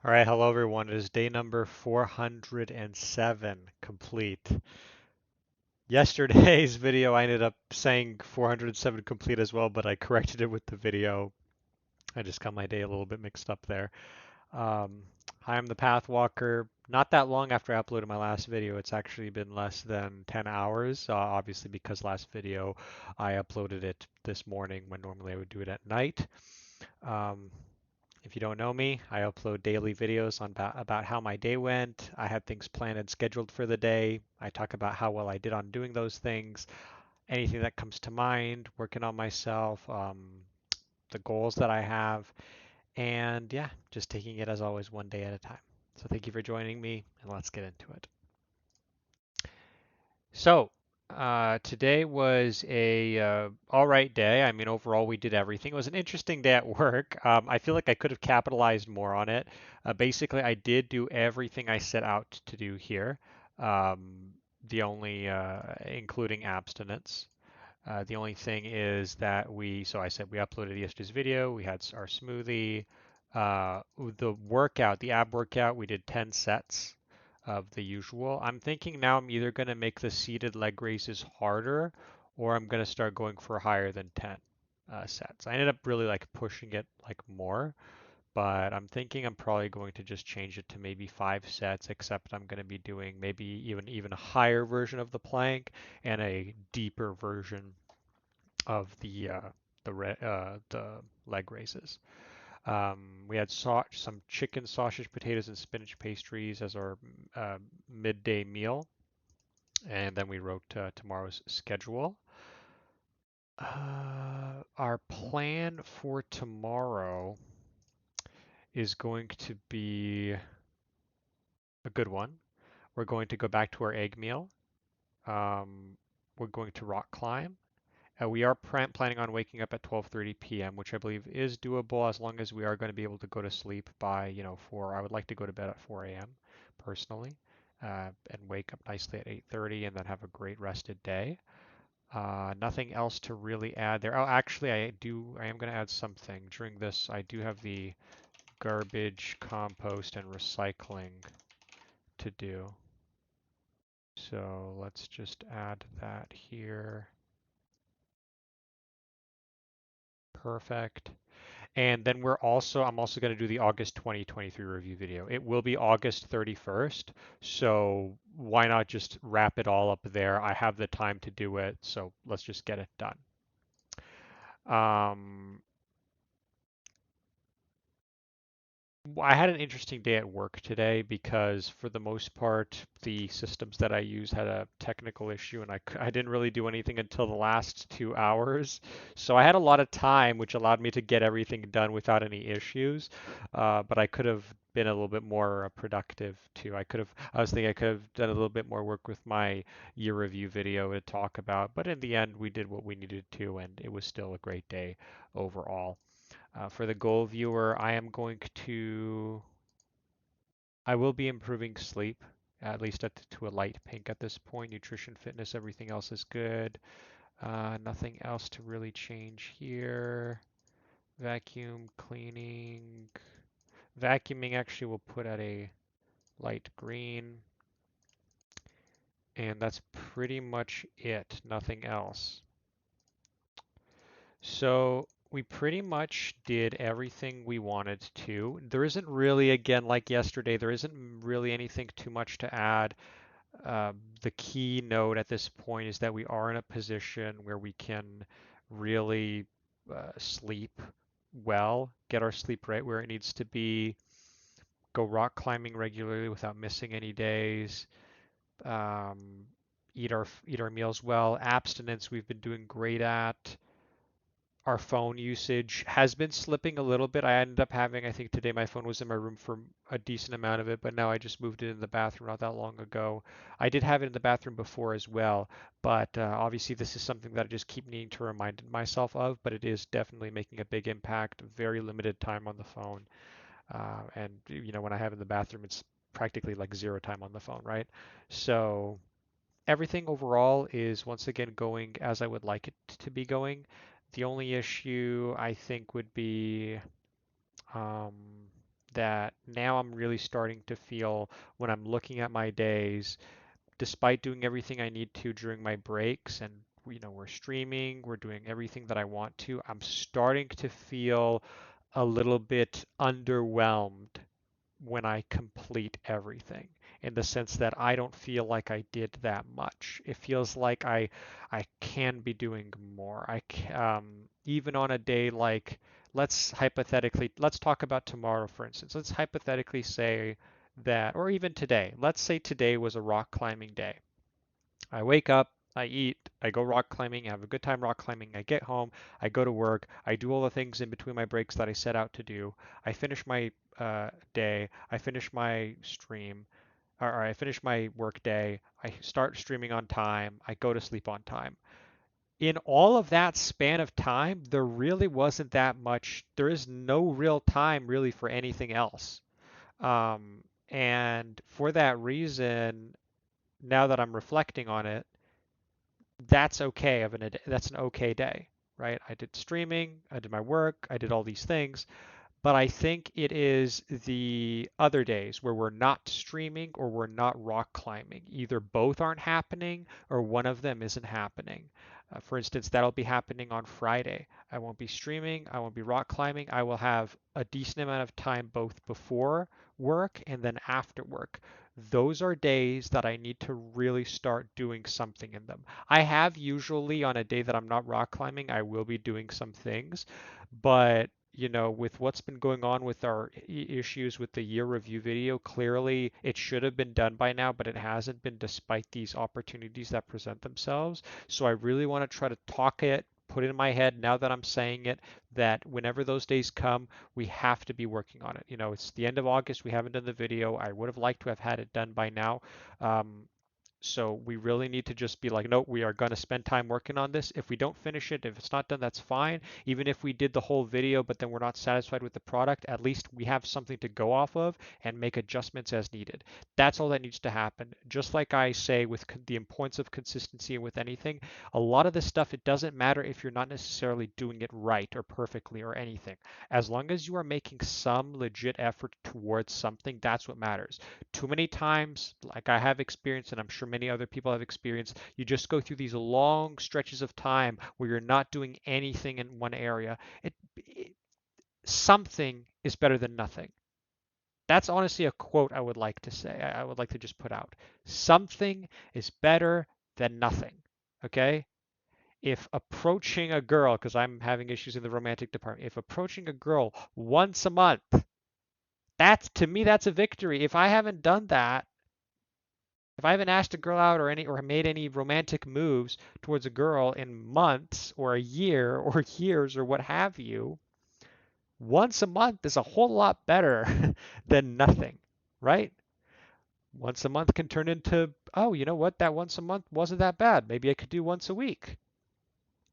All right, hello everyone. It is day number 407 complete. Yesterday's video, I ended up saying 407 complete as well, but I corrected it with the video. I just got my day a little bit mixed up there. Um, I'm the Pathwalker. Not that long after I uploaded my last video, it's actually been less than 10 hours, obviously because last video I uploaded it this morning when normally I would do it at night. Um, if you don't know me, I upload daily videos on about how my day went. I had things planned and scheduled for the day. I talk about how well I did on doing those things, anything that comes to mind, working on myself, the goals that I have, and yeah, just taking it as always one day at a time. So thank you for joining me, and let's get into it. So, today was a all right day. I mean, overall, we did everything. It was an interesting day at work. I feel like I could have capitalized more on it. Basically, I did do everything I set out to do here. Um, the only, including abstinence. The only thing is that so I said we uploaded yesterday's video. We had our smoothie. The workout, the ab workout, we did 10 sets of the usual. I'm thinking now I'm either going to make the seated leg raises harder or I'm going to start going for higher than 10 sets. I ended up really like pushing it like more, but I'm thinking I'm probably going to just change it to maybe 5 sets, except I'm going to be doing maybe even a higher version of the plank and a deeper version of the leg raises. We had some chicken, sausage, potatoes, and spinach pastries as our midday meal, and then we wrote tomorrow's schedule. Our plan for tomorrow is going to be a good one. We're going to go back to our egg meal. Um, we're going to rock climb. We are planning on waking up at 12:30 p.m., which I believe is doable as long as we are going to be able to go to sleep by, 4. I would like to go to bed at 4 a.m. personally, and wake up nicely at 8:30 and then have a great rested day. Nothing else to really add there. Oh, actually, I am going to add something. During this, I do have the garbage, compost, and recycling to do. So let's just add that here. Perfect. And then I'm also going to do the August 2023 review video. It will be August 31st, so why not just wrap it all up there? I have the time to do it, so let's just get it done. Um, I had an interesting day at work today because for the most part, the systems that I use had a technical issue and I didn't really do anything until the last 2 hours. So I had a lot of time, which allowed me to get everything done without any issues. But I could have been a little bit more productive too. I was thinking I could have done a little bit more work with my year review video to talk about. But in the end, we did what we needed to, and it was still a great day overall. For the goal viewer, I will be improving sleep, at least to a light pink at this point. Nutrition, fitness, everything else is good. Nothing else to really change here. Vacuum, cleaning. Vacuuming actually we'll put at a light green. And that's pretty much it. Nothing else. So we pretty much did everything we wanted to. There isn't really, again, like yesterday, there isn't really anything too much to add. The key note at this point is that we are in a position where we can really sleep well, get our sleep right where it needs to be, go rock climbing regularly without missing any days, um, eat our meals well. Abstinence we've been doing great at. Our phone usage has been slipping a little bit. I ended up having, I think today my phone was in my room for a decent amount of it, but now I just moved it in the bathroom not that long ago. I did have it in the bathroom before as well, but obviously this is something that I just keep needing to remind myself of, but it is definitely making a big impact. Very limited time on the phone. And when I have it in the bathroom, it's practically like zero time on the phone, right? So everything overall is once again going as I would like it to be going. The only issue I think would be um, that now I'm really starting to feel when I'm looking at my days, despite doing everything I need to during my breaks and we're streaming, we're doing everything that I want to, I'm starting to feel a little bit underwhelmed when I complete everything in the sense that I don't feel like I did that much. It feels like I can be doing more. Even on a day like let's talk about tomorrow for instance. Let's hypothetically say that, or even today. Let's say today was a rock climbing day. I wake up, I eat, I go rock climbing, I have a good time rock climbing, I get home, I go to work, I do all the things in between my breaks that I set out to do. I finish my day, I finish my stream, or I finish my work day, I start streaming on time, I go to sleep on time. In all of that span of time, there really wasn't that much, there is no real time really for anything else. And for that reason, now that I'm reflecting on it, that's okay that's an okay day, right? I did streaming, I did my work, I did all these things, but I think it is the other days where we're not streaming or we're not rock climbing. Either both aren't happening or one of them isn't happening. For instance, that'll be happening on Friday. I won't be streaming, I won't be rock climbing. I will have a decent amount of time both before work and then after work. Those are days that I need to really start doing something in them. I have usually on a day that I'm not rock climbing, I will be doing some things, but with what's been going on with our issues with the year review video, clearly it should have been done by now, but it hasn't been despite these opportunities that present themselves. So I really want to try to talk it, put it in my head now that I'm saying it, that whenever those days come, we have to be working on it. It's the end of August. We haven't done the video. I would have liked to have had it done by now. So we really need to just be like, no, we are going to spend time working on this. If we don't finish it, if it's not done, that's fine. Even if we did the whole video, but then we're not satisfied with the product, at least we have something to go off of and make adjustments as needed. That's all that needs to happen. Just like I say with the importance of consistency and with anything, a lot of this stuff, it doesn't matter if you're not necessarily doing it right or perfectly or anything. As long as you are making some legit effort towards something, that's what matters. Too many times, like I have experienced, and I'm sure many other people have experienced, you just go through these long stretches of time where you're not doing anything in one area. It something is better than nothing. That's honestly a quote I would like to say. I would like to just put out. Something is better than nothing. Okay? If approaching a girl, because I'm having issues in the romantic department, if approaching a girl once a month, that's to me that's a victory. If I haven't asked a girl out or made any romantic moves towards a girl in months or a year or years or what have you, once a month is a whole lot better than nothing, right? Once a month can turn into, oh, you know what? That once a month wasn't that bad. Maybe I could do once a week.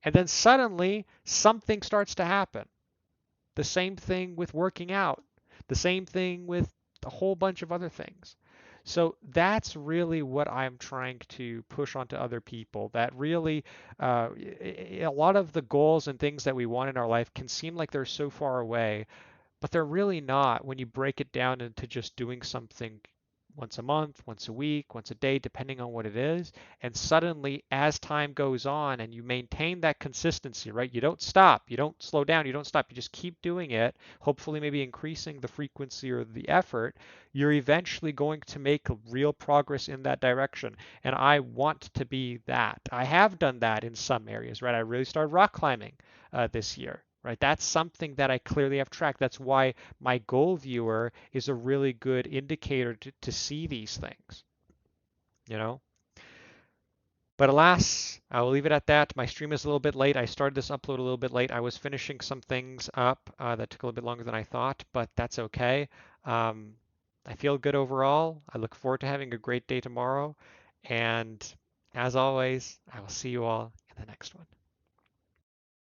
And then suddenly something starts to happen. The same thing with working out. The same thing with a whole bunch of other things. So that's really what I'm trying to push onto other people. That really, a lot of the goals and things that we want in our life can seem like they're so far away, but they're really not when you break it down into just doing something once a month, once a week, once a day, depending on what it is. And suddenly, as time goes on and you maintain that consistency, right? You don't stop, you don't slow down, you don't stop, you just keep doing it, hopefully, maybe increasing the frequency or the effort. You're eventually going to make real progress in that direction. And I want to be that. I have done that in some areas, right? I really started rock climbing this year, right? That's something that I clearly have tracked. That's why my goal viewer is a really good indicator to see these things, you know? But alas, I will leave it at that. My stream is a little bit late. I started this upload a little bit late. I was finishing some things up that took a little bit longer than I thought, but that's okay. Um, I feel good overall. I look forward to having a great day tomorrow. And as always, I will see you all in the next one.